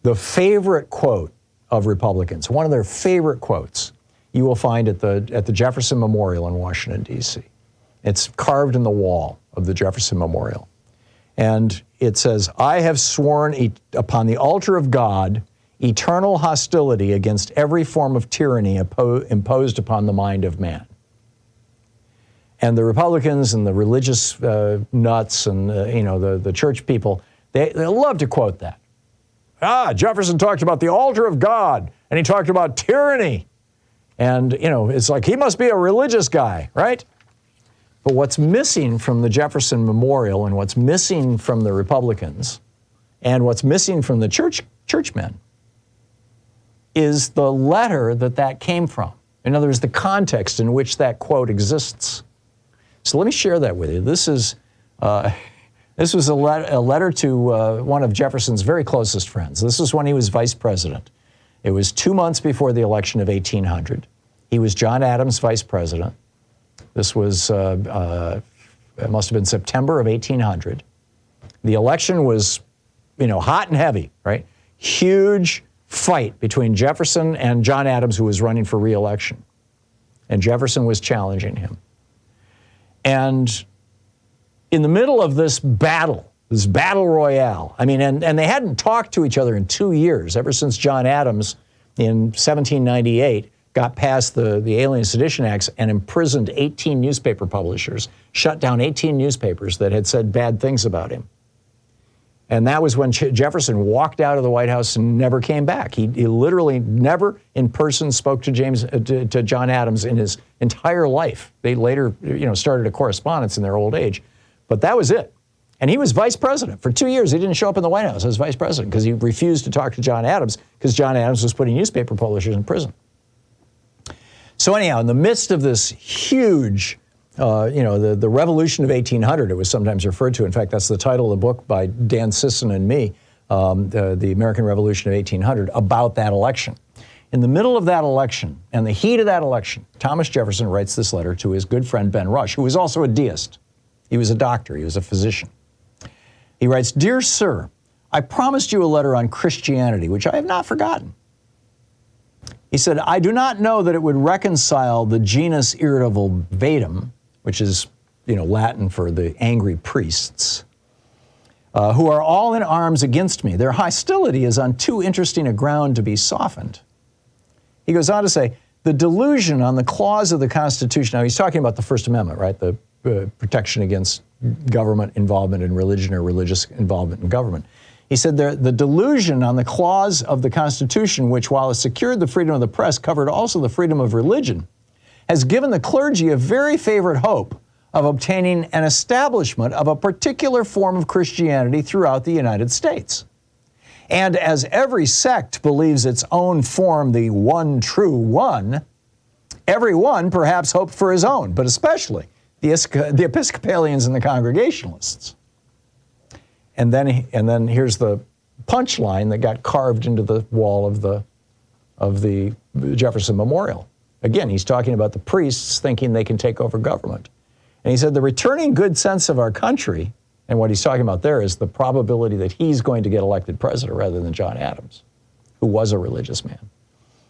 The favorite quote of Republicans, one of their favorite quotes, you will find at the Jefferson Memorial in Washington, D.C. It's carved in the wall of the Jefferson Memorial. And it says, "I have sworn upon the altar of God eternal hostility against every form of tyranny imposed upon the mind of man." And the Republicans and the religious nuts and the church people, they love to quote that. Jefferson talked about the altar of God, and he talked about tyranny. And, it's like he must be a religious guy, right? But what's missing from the Jefferson Memorial and what's missing from the Republicans and what's missing from the churchmen is the letter that came from. In other words, the context in which that quote exists. So let me share that with you. This was a letter to one of Jefferson's very closest friends. This was when he was vice president. It was 2 months before the election of 1800. He was John Adams' vice president. This was, it must have been September of 1800. The election was, hot and heavy, right? Huge fight between Jefferson and John Adams, who was running for re-election. And Jefferson was challenging him. And in the middle of this battle royale, and they hadn't talked to each other in 2 years, ever since John Adams in 1798 got past the Alien Sedition Acts and imprisoned 18 newspaper publishers, shut down 18 newspapers that had said bad things about him. And that was when Jefferson walked out of the White House and never came back. He literally never in person spoke to John Adams in his entire life. They later, started a correspondence in their old age, but that was it. And he was vice president for 2 years. He didn't show up in the White House as vice president because he refused to talk to John Adams because John Adams was putting newspaper publishers in prison. So anyhow, in the midst of this huge, the Revolution of 1800, it was sometimes referred to. In fact, that's the title of the book by Dan Sisson and me, the American Revolution of 1800, about that election. In the middle of that election and the heat of that election, Thomas Jefferson writes this letter to his good friend Ben Rush, who was also a deist. He was a doctor. He was a physician. He writes, "Dear sir, I promised you a letter on Christianity, which I have not forgotten." He said, "I do not know that it would reconcile the genus irritable vetum," which is, Latin for the angry priests, "who are all in arms against me. Their hostility is on too interesting a ground to be softened." He goes on to say, "The delusion on the clause of the Constitution," now he's talking about the First Amendment, right? The protection against government involvement in religion or religious involvement in government. He said the delusion on the clause of the Constitution, which while it secured the freedom of the press, covered also the freedom of religion, has given the clergy a very favorite hope of obtaining an establishment of a particular form of Christianity throughout the United States. And as every sect believes its own form, the one true one, every one perhaps hoped for his own, but especially the Episcopalians and the Congregationalists. And then here's the punchline that got carved into the wall of the Jefferson Memorial. Again, he's talking about the priests thinking they can take over government. And he said, "The returning good sense of our country," and what he's talking about there is the probability that he's going to get elected president rather than John Adams, who was a religious man.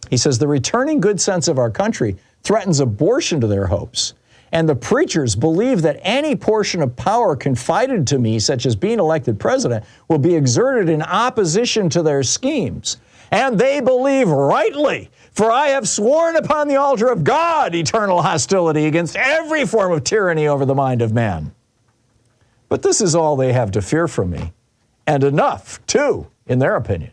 He says, "The returning good sense of our country threatens abortion to their hopes. And the preachers believe that any portion of power confided to me, such as being elected president, will be exerted in opposition to their schemes. And they believe rightly, for I have sworn upon the altar of God eternal hostility against every form of tyranny over the mind of man. But this is all they have to fear from me, and enough, too, in their opinion."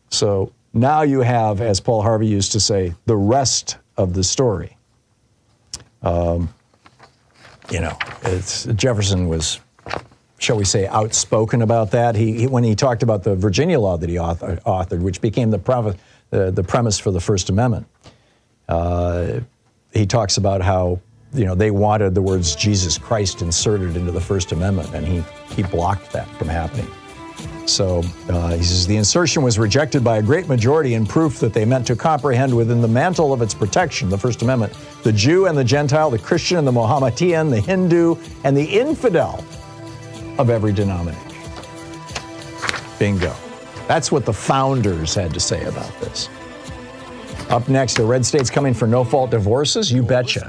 So now you have, as Paul Harvey used to say, the rest of the story. Jefferson was, shall we say, outspoken about that. When he talked about the Virginia law that he authored, which became the premise for the First Amendment, he talks about how they wanted the words Jesus Christ inserted into the First Amendment, and he blocked that from happening. So he says, "The insertion was rejected by a great majority in proof that they meant to comprehend within the mantle of its protection, the First Amendment, the Jew and the Gentile, the Christian and the Mohammedan, the Hindu and the infidel of every denomination." Bingo. That's what the founders had to say about this. Up next, are red states coming for no-fault divorces? You betcha.